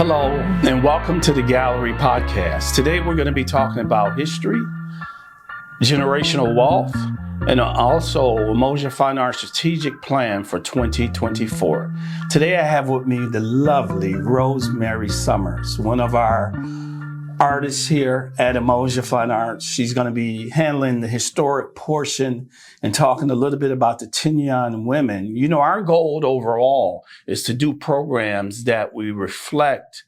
Hello, and welcome to the Gallery Podcast. Today we're going to be talking about history, generational wealth, and also Umoja Fine Art strategic plan for 2024. Today I have with me the lovely Rosemary Summers, one of our artists here at Umoja Fine Arts. She's going to be handling the historic portion and talking a little bit about the Tignon Women. You know, our goal overall is to do programs that we reflect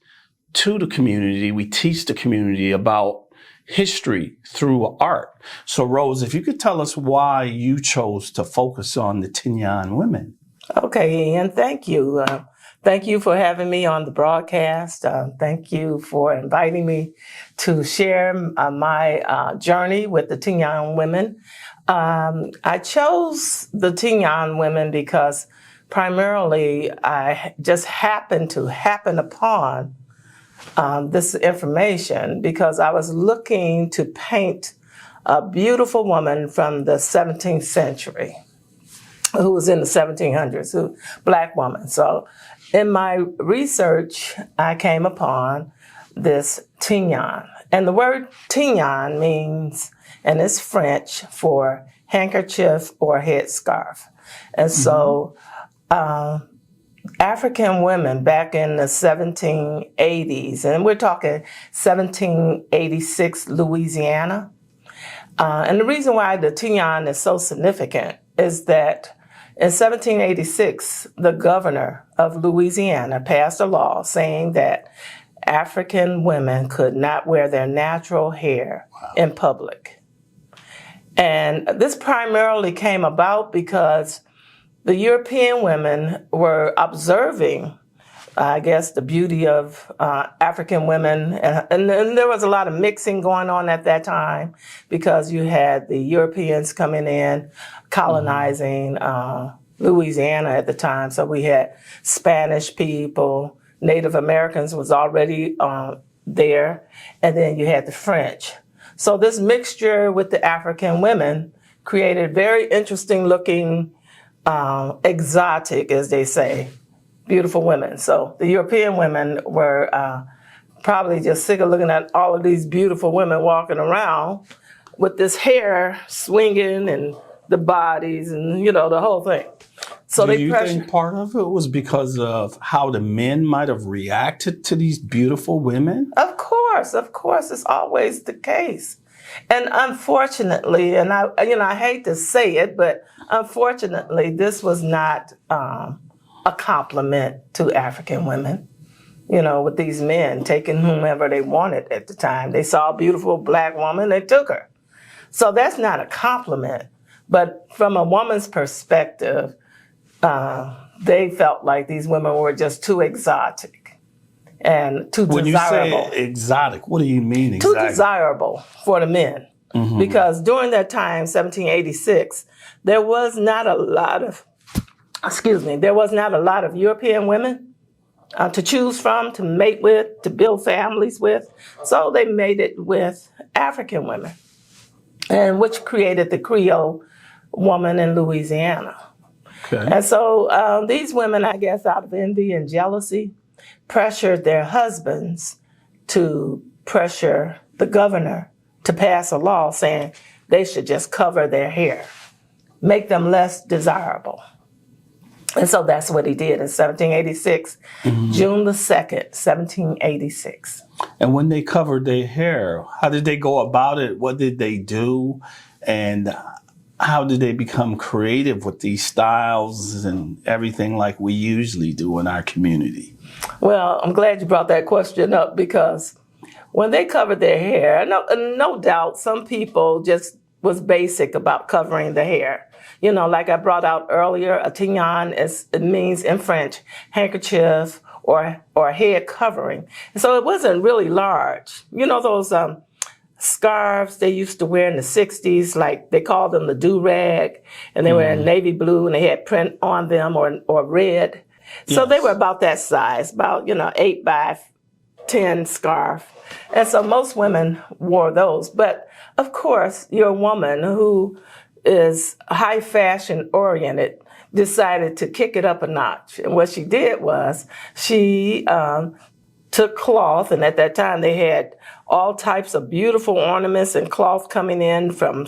to the community. We teach the community about history through art. So Rose, if you could tell us why you chose to focus on the Tignon Women. Okay, Ian, thank you. Thank you for having me on the broadcast. Thank you for inviting me to share my journey with the Tignon Women. I chose the Tignon Women because primarily I just happened upon this information because I was looking to paint a beautiful woman from the 17th century who was in the 1700s, Black woman. So in my research, I came upon this Tignon. And the word Tignon means, and it's French for handkerchief or headscarf. And so African women back in the 1780s, and we're talking 1786 Louisiana. And the reason why the Tignon is so significant is that in 1786, the governor of Louisiana passed a law saying that African women could not wear their natural hair in public. And this primarily came about because the European women were observing, I guess, the beauty of African women. And there was a lot of mixing going on at that time because you had the Europeans coming in, colonizing Louisiana at the time. So we had Spanish people, Native Americans was already there, and then you had the French. So this mixture with the African women created very interesting looking, exotic, as they say, beautiful women. So the European women were probably just sick of looking at all of these beautiful women walking around with this hair swinging and the bodies and, you know, the whole thing. So Do you think part of it was because of how the men might have reacted to these beautiful women? Of course, it's always the case. And unfortunately, and I hate to say it, but unfortunately, this was not a compliment to African women. You know, with these men taking whomever they wanted at the time. They saw a beautiful Black woman, they took her. So that's not a compliment. But from a woman's perspective, they felt like these women were just too exotic and too desirable. When you say exotic, what do you mean exactly? Too desirable for the men. Mm-hmm. Because during that time, 1786, there was not a lot of European women to choose from, to mate with, to build families with. So they mated with African women, and which created the Creole woman in Louisiana. Okay. And so these women, I guess, out of envy and jealousy, pressured their husbands to pressure the governor to pass a law saying they should just cover their hair, make them less desirable. And so that's what he did in 1786, June the 2nd, 1786. And when they covered their hair, how did they go about it? What did they do? And how did they become creative with these styles and everything like we usually do in our community? Well, I'm glad you brought that question up because when they covered their hair, no doubt some people just was basic about covering the hair. You know, like I brought out earlier, a tignon it means in French handkerchief or head covering. So it wasn't really large. You know those scarves they used to wear in the 60s, like they called them the do-rag, and they were in navy blue and they had print on them or red. So they were about that size, about, 8 by 10 scarf. And so most women wore those. But of course, your woman who is high fashion oriented decided to kick it up a notch. And what she did was she took cloth, and at that time they had all types of beautiful ornaments and cloth coming in from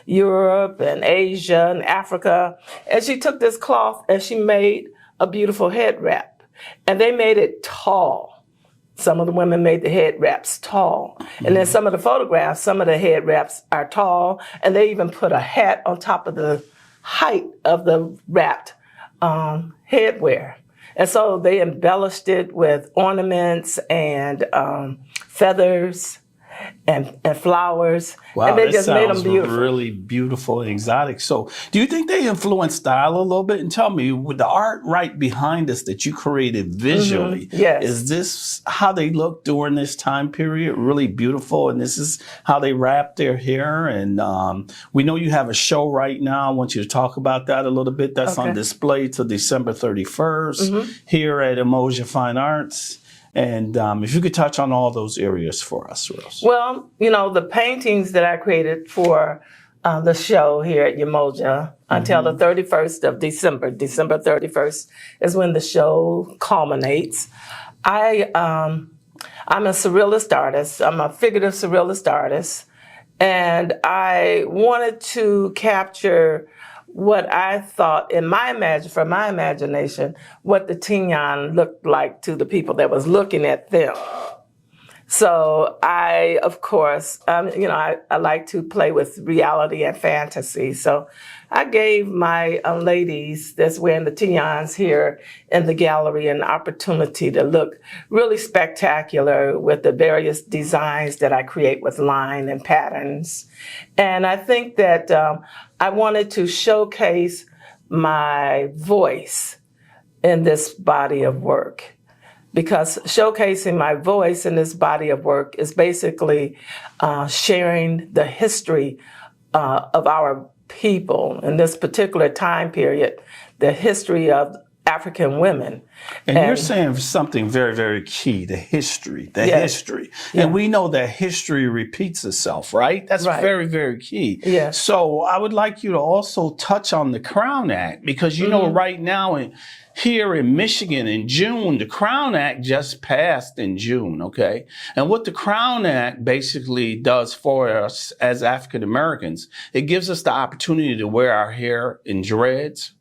Europe and Asia and Africa. And she took this cloth and she made a beautiful head wrap. And they made it tall. Some of the women made the head wraps tall. And then some of the photographs, some of the head wraps are tall. And they even put a hat on top of the height of the wrapped headwear. And so they embellished it with ornaments and feathers and flowers. Wow, and they that just made them sounds beautiful. really beautiful and exotic. So do you think they influenced style a little bit? And tell me, with the art right behind us that you created visually, Yes. is this how they looked during this time period? Really beautiful, and this is how they wrapped their hair. And we know you have a show right now. I want you to talk about that a little bit. That's on display till December 31st here at Emoja Fine Arts. And if you could touch on all those areas for us, Rose. Well, the paintings that I created for the show here at Umoja until the 31st of December. December 31st is when the show culminates. I'm a surrealist artist. I'm a figurative surrealist artist. And I wanted to capture what I thought from my imagination, what the Tignon looked like to the people that was looking at them. So I, of course, I like to play with reality and fantasy. So I gave my ladies that's wearing the Tignons here in the gallery an opportunity to look really spectacular with the various designs that I create with line and patterns. And I think that I wanted to showcase my voice in this body of work. Because showcasing my voice in this body of work is basically sharing the history of our people in this particular time period, the history of African women. And you're saying something very, very key, the history, history. Yeah. And we know that history repeats itself, right? That's very, very key. Yeah. So I would like you to also touch on the Crown Act, because you know right now here in Michigan in June, the Crown Act just passed in June, okay? And what the Crown Act basically does for us as African Americans, it gives us the opportunity to wear our hair in dreads,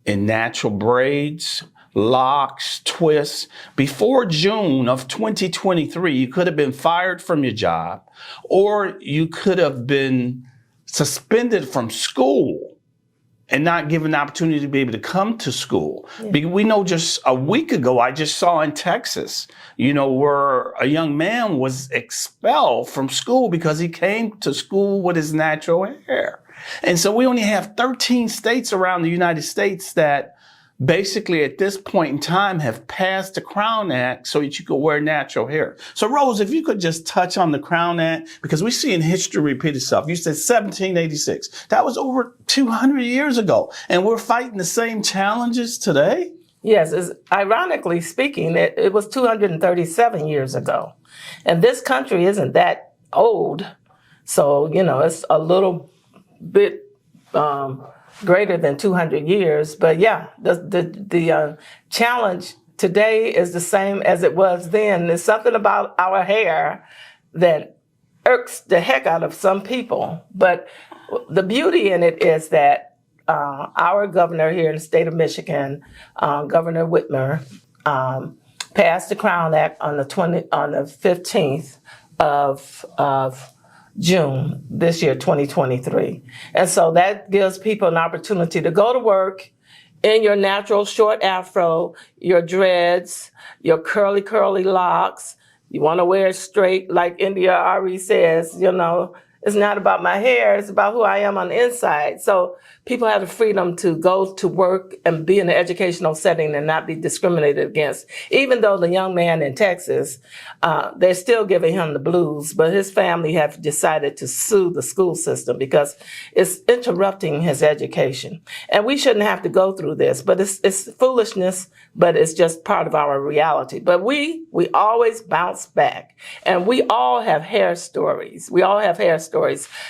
in natural braids, locks, twists. Before June of 2023, you could have been fired from your job, or you could have been suspended from school and not given the opportunity to be able to come to school. Yeah. Because we know just a week ago, I just saw in Texas, where a young man was expelled from school because he came to school with his natural hair. And so we only have 13 states around the United States that basically at this point in time have passed the Crown Act so that you could wear natural hair. So Rose, if you could just touch on the Crown Act, because we see in history repeat itself. You said 1786. That was over 200 years ago. And we're fighting the same challenges today? Yes, ironically speaking, it was 237 years ago. And this country isn't that old. So, it's a little bit greater than 200 years. But yeah, the challenge today is the same as it was then. There's something about our hair that irks the heck out of some people. But the beauty in it is that our governor here in the state of Michigan, Governor Whitmer, passed the Crown Act on the 15th of June this year, 2023. And so that gives people an opportunity to go to work in your natural short afro, your dreads, your curly locks. You want to wear it straight, like India Ari says, it's not about my hair, it's about who I am on the inside. So people have the freedom to go to work and be in an educational setting and not be discriminated against. Even though the young man in Texas, they're still giving him the blues, but his family have decided to sue the school system because it's interrupting his education. And we shouldn't have to go through this, but it's foolishness, but it's just part of our reality. But we always bounce back, and we all have hair stories.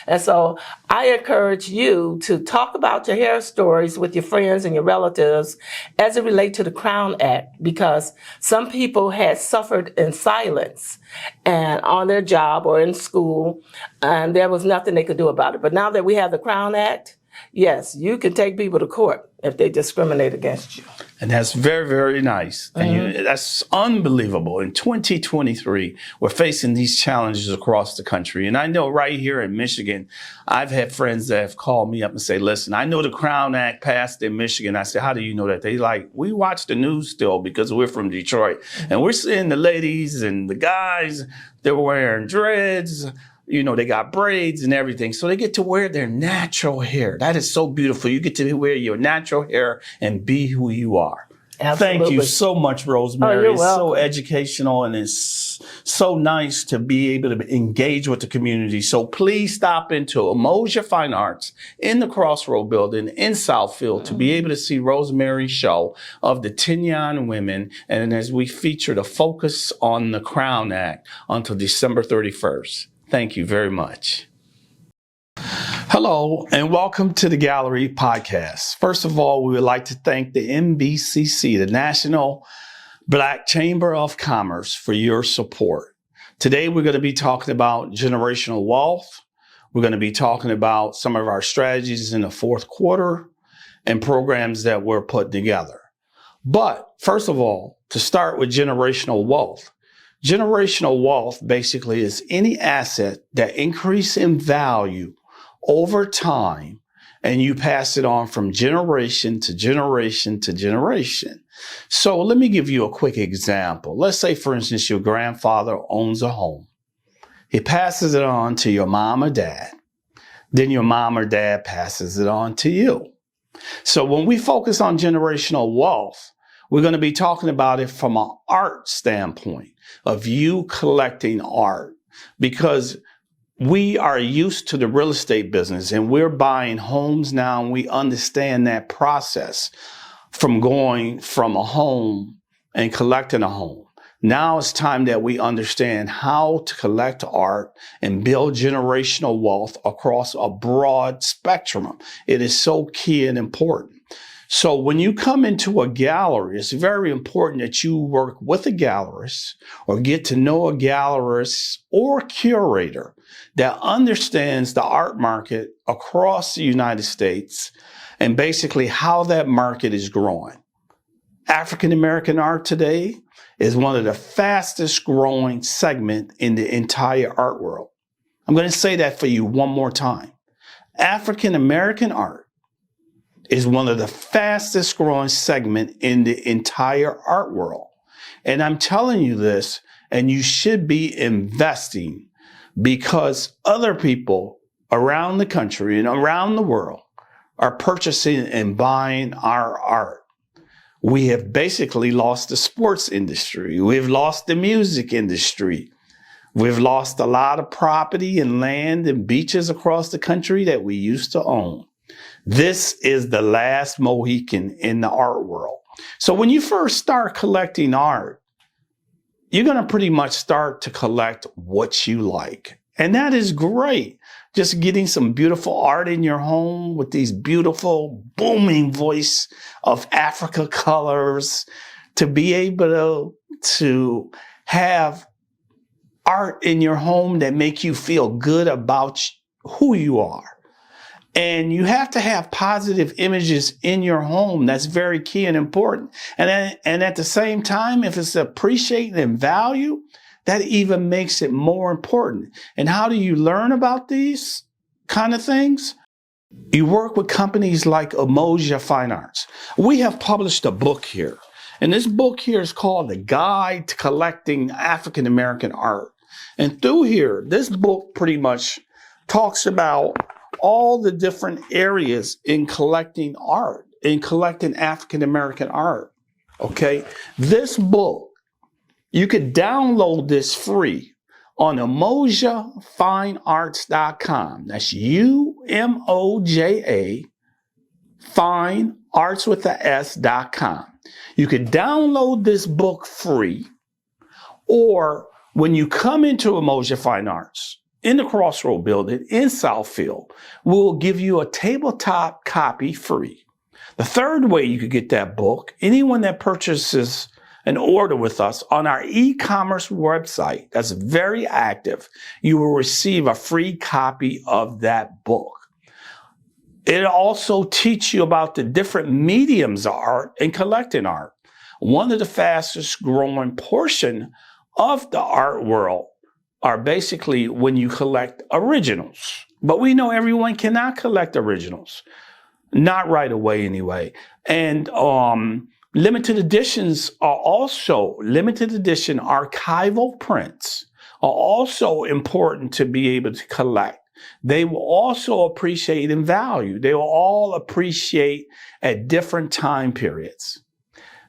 And so I encourage you to talk about your hair stories with your friends and your relatives as it relates to the Crown Act, because some people had suffered in silence and on their job or in school, and there was nothing they could do about it. But now that we have the Crown Act, yes, you can take people to court if they discriminate against you. And that's very, very nice. And that's unbelievable. In 2023, we're facing these challenges across the country. And I know right here in Michigan, I've had friends that have called me up and say, listen, I know the Crown Act passed in Michigan. I said, how do you know that? They like, we watch the news still because we're from Detroit. And we're seeing the ladies and the guys, they're wearing dreads. You know, they got braids and everything. So they get to wear their natural hair. That is so beautiful. You get to wear your natural hair and be who you are. Absolutely. Thank you so much, Rosemary. Oh, you're it's welcome. so educational, and it's so nice to be able to engage with the community. So please stop into Umoja Fine Arts in the Crossroad Building in Southfield to be able to see Rosemary's show of the Tignon Women. And as we feature the focus on the Crown Act until December 31st. Thank you very much. Hello, and welcome to the Gallery Podcast. First of all, we would like to thank the NBCC, the National Black Chamber of Commerce, for your support. Today, we're going to be talking about generational wealth. We're going to be talking about some of our strategies in the fourth quarter and programs that we're putting together. But first of all, to start with generational wealth. Generational wealth basically is any asset that increases in value over time, and you pass it on from generation to generation to generation. So let me give you a quick example. Let's say, for instance, your grandfather owns a home. He passes it on to your mom or dad. Then your mom or dad passes it on to you. So when we focus on generational wealth, we're going to be talking about it from an art standpoint of you collecting art, because we are used to the real estate business and we're buying homes now, and we understand that process from going from a home and collecting a home. Now it's time that we understand how to collect art and build generational wealth across a broad spectrum. It is so key and important. So when you come into a gallery, it's very important that you work with a gallerist or get to know a gallerist or curator that understands the art market across the United States and basically how that market is growing. African American art today is one of the fastest growing segments in the entire art world. I'm going to say that for you one more time. African American art is one of the fastest growing segment in the entire art world. And I'm telling you this, and you should be investing, because other people around the country and around the world are purchasing and buying our art. We have basically lost the sports industry. We've lost the music industry. We've lost a lot of property and land and beaches across the country that we used to own. This is the last Mohican in the art world. So when you first start collecting art, you're going to pretty much start to collect what you like. And that is great. Just getting some beautiful art in your home with these beautiful booming voice of Africa colors, to be able to have art in your home that make you feel good about who you are. And you have to have positive images in your home. That's very key and important. And at the same time, if it's appreciated in value, that even makes it more important. And how do you learn about these kind of things? You work with companies like Umoja Fine Arts. We have published a book here. And this book here is called The Guide to Collecting African American Art. And through here, this book pretty much talks about all the different areas in collecting art, in collecting African American art. Okay, this book, you could download this free on umojafinearts.com. That's UMOJA, fine arts with the S.com. You could download this book free, or when you come into Umoja Fine Arts, in the Crossroad building in Southfield. We'll give you a tabletop copy free. The third way you could get that book, anyone that purchases an order with us on our e-commerce website that's very active, you will receive a free copy of that book. It'll also teach you about the different mediums of art and collecting art. One of the fastest growing portion of the art world are basically when you collect originals. But we know everyone cannot collect originals. Not right away anyway. And limited editions are also, limited edition archival prints are also important to be able to collect. They will also appreciate in value. They will all appreciate at different time periods.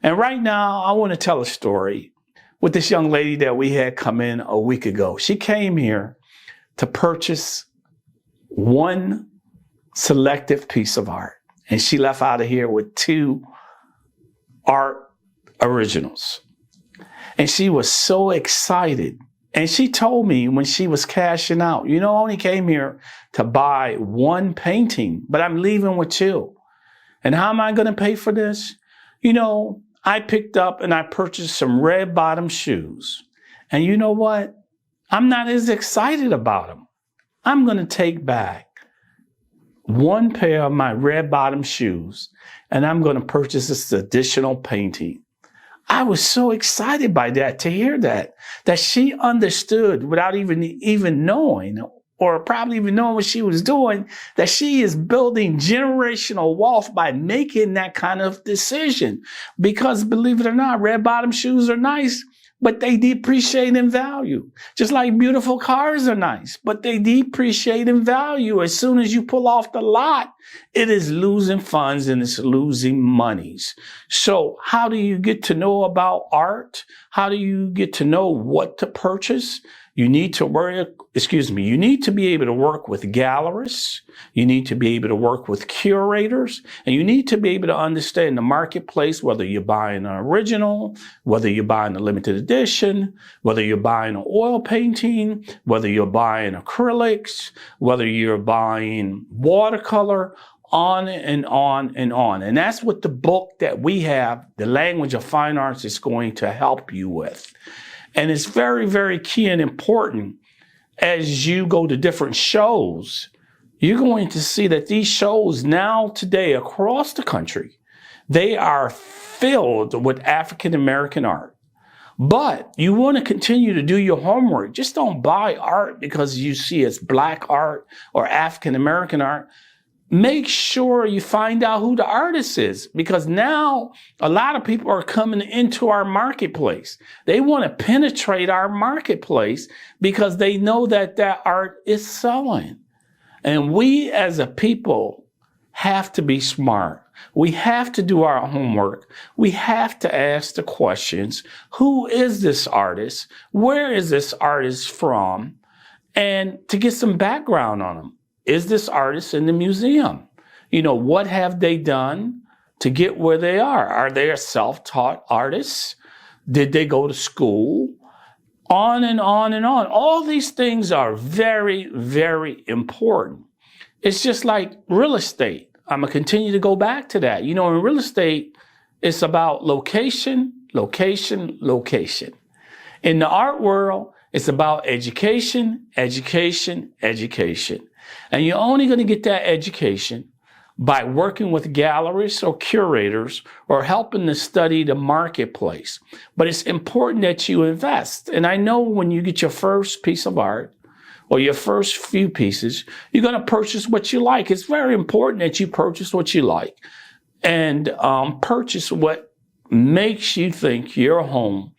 And right now, I want to tell a story with this young lady that we had come in a week ago. She came here to purchase one selective piece of art, and she left out of here with 2 art originals. And she was so excited. And she told me when she was cashing out, I only came here to buy 1 painting, but I'm leaving with 2. And how am I going to pay for this? I picked up and I purchased some red bottom shoes. And you know what? I'm not as excited about them. I'm going to take back 1 pair of my red bottom shoes and I'm going to purchase this additional painting. I was so excited by that, to hear that she understood without even knowing, or probably even knowing what she was doing, that she is building generational wealth by making that kind of decision. Because believe it or not, red bottom shoes are nice, but they depreciate in value. Just like beautiful cars are nice, but they depreciate in value. As soon as you pull off the lot, it is losing funds and it's losing monies. So how do you get to know about art? How do you get to know what to purchase? You need to be able to work with gallerists. You need to be able to work with curators, and you need to be able to understand the marketplace, whether you're buying an original, whether you're buying a limited edition, whether you're buying an oil painting, whether you're buying acrylics, whether you're buying watercolor, on and on and on. And that's what the book that we have, The Language of Fine Arts, is going to help you with. And it's very, very key and important as you go to different shows. You're going to see that these shows now today across the country, they are filled with African American art. But you want to continue to do your homework. Just don't buy art because you see it's Black art or African American art. Make sure you find out who the artist is, because now a lot of people are coming into our marketplace. They want to penetrate our marketplace because they know that that art is selling. And we as a people have to be smart. We have to do our homework. We have to ask the questions. Who is this artist? Where is this artist from? And to get some background on them. Is this artist in the museum? What have they done to get where they are? Are they a self-taught artist? Did they go to school? On and on and on. All these things are very, very important. It's just like real estate. I'm going to continue to go back to that. In real estate, it's about location, location, location. In the art world, it's about education, education, education. And you're only going to get that education by working with galleries or curators or helping to study the marketplace. But it's important that you invest. And I know when you get your first piece of art or your first few pieces, you're going to purchase what you like. It's very important that you purchase what you like and purchase what makes you think your home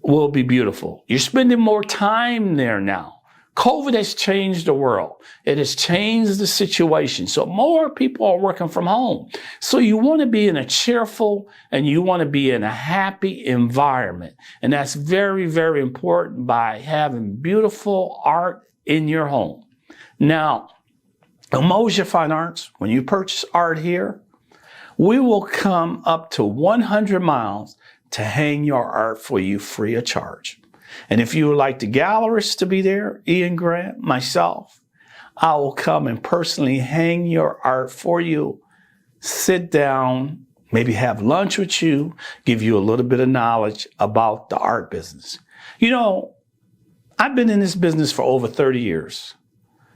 will be beautiful. You're spending more time there now. COVID has changed the world. It has changed the situation. So more people are working from home. So you want to be in a cheerful and you want to be in a happy environment. And that's very, very important by having beautiful art in your home. Now, Umoja Fine Arts, when you purchase art here, we will come up to 100 miles to hang your art for you free of charge. And if you would like the gallerist to be there, Ian Grant, myself, I will come and personally hang your art for you, sit down, maybe have lunch with you, give you a little bit of knowledge about the art business. You know, I've been in this business for over 30 years,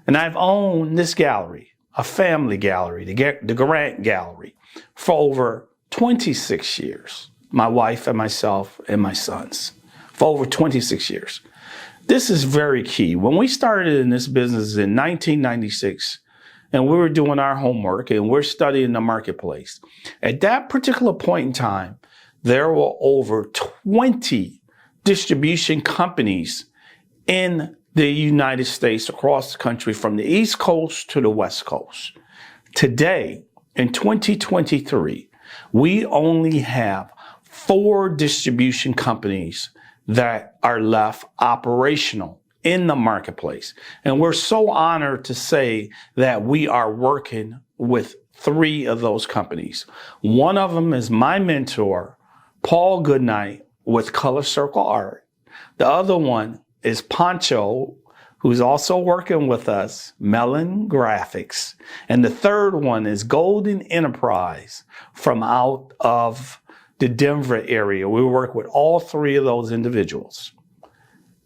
and I've owned this gallery, a family gallery, the Grant Gallery, for over 26 years. My wife and myself and my sons, for over 26 years. This is very key. When we started in this business in 1996, and we were doing our homework and we're studying the marketplace, at that particular point in time, there were over 20 distribution companies in the United States, across the country, from the East Coast to the West Coast. Today, in 2023, we only have 4 distribution companies that are left operational in the marketplace. And we're so honored to say that we are working with 3 of those companies. One of them is my mentor, Paul Goodnight, with Color Circle Art. The other one is Pancho, who's also working with us, Melon Graphics. And the third one is Golden Enterprise from out of the Denver area. We work with all 3 of those individuals.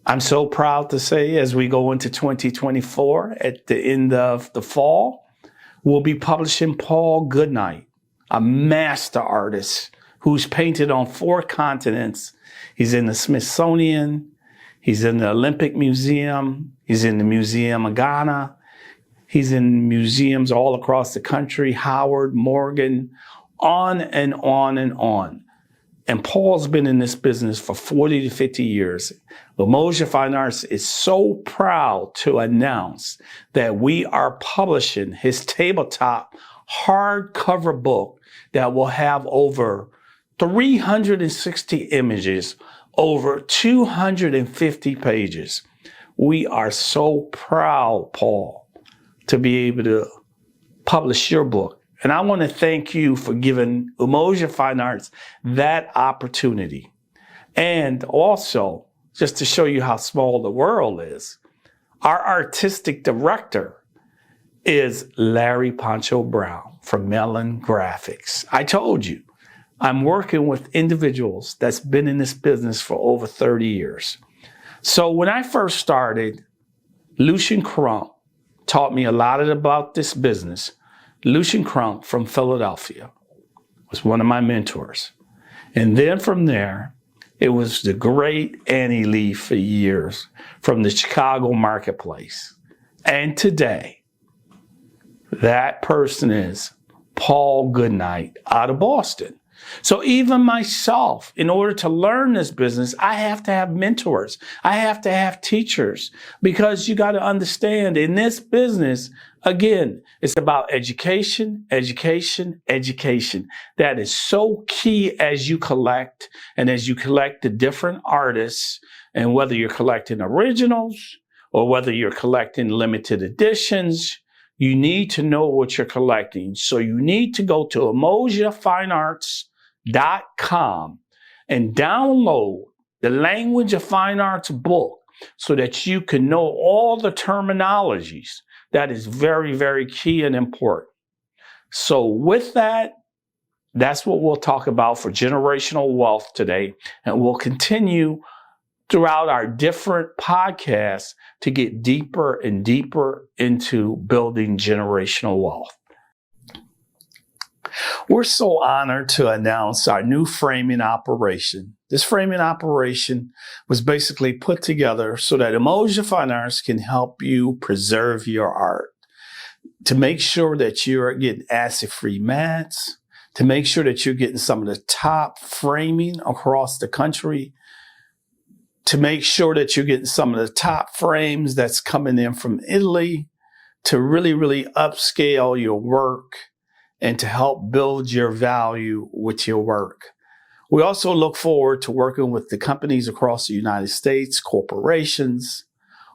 I'm so proud to say, as we go into 2024, at the end of the fall, we'll be publishing Paul Goodnight, a master artist who's painted on 4 continents. He's in the Smithsonian, he's in the Olympic Museum, he's in the Museum of Ghana, he's in museums all across the country, Howard, Morgan, on and on and on. And Paul's been in this business for 40 to 50 years. Umoja Fine Arts is so proud to announce that we are publishing his tabletop hardcover book that will have over 360 images, over 250 pages. We are so proud, Paul, to be able to publish your book. And I want to thank you for giving Umoja Fine Arts that opportunity. And also, just to show you how small the world is, our artistic director is Larry Pancho Brown from Melon Graphics. I told you, I'm working with individuals that's been in this business for over 30 years. So when I first started, Lucian Crump taught me a lot about this business. Lucian Crump from Philadelphia was one of my mentors. And then from there, it was the great Annie Lee for years from the Chicago marketplace. And today, that person is Paul Goodnight out of Boston. So even myself, in order to learn this business, I have to have mentors. I have to have teachers, because you got to understand, in this business, again, it's about education, education, education. That is so key as you collect, and as you collect the different artists, and whether you're collecting originals or whether you're collecting limited editions, you need to know what you're collecting. So you need to go to emojiafinearts.com and download the Language of Fine Arts book so that you can know all the terminologies. That is very, very key and important. So with that, that's what we'll talk about for generational wealth today. And we'll continue throughout our different podcasts to get deeper and deeper into building generational wealth. We're so honored to announce our new framing operation. This framing operation was basically put together so that Umoja Fine Arts can help you preserve your art, to make sure that you're getting acid-free mats, to make sure that you're getting some of the top framing across the country, to make sure that you're getting some of the top frames that's coming in from Italy, to really, really upscale your work and to help build your value with your work. We also look forward to working with the companies across the United States, corporations,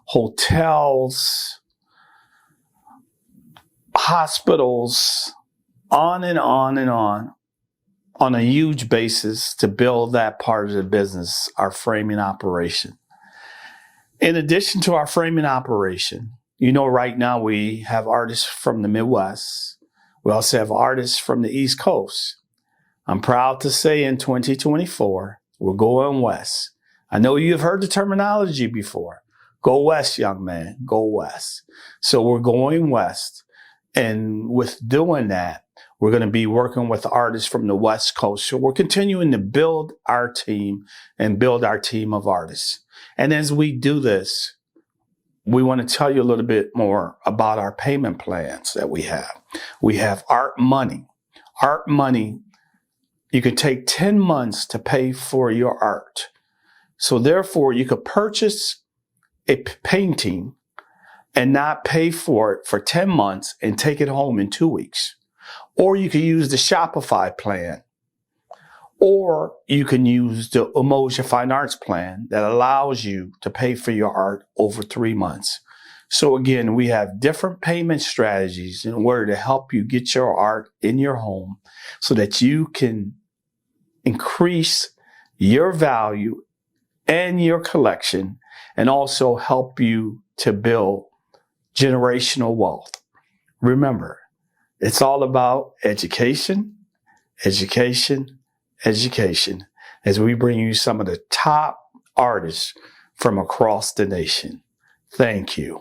hotels, hospitals, on and on and on a huge basis to build that part of the business, our framing operation. In addition to our framing operation, right now we have artists from the Midwest. We also have artists from the East Coast. I'm proud to say in 2024, we're going west. I know you've heard the terminology before. Go west, young man, go west. So we're going west. And with doing that, we're going to be working with artists from the West Coast. So we're continuing to build our team and build our team of artists. And as we do this, we want to tell you a little bit more about our payment plans that we have. We have Art Money. Art Money, you can take 10 months to pay for your art. So therefore, you could purchase a painting and not pay for it for 10 months and take it home in 2 weeks. Or you can use the Shopify plan. Or you can use the Umoja Fine Arts plan that allows you to pay for your art over 3 months. So again, we have different payment strategies in order to help you get your art in your home so that you can increase your value and your collection and also help you to build generational wealth. Remember, it's all about education, education, education, as we bring you some of the top artists from across the nation. Thank you.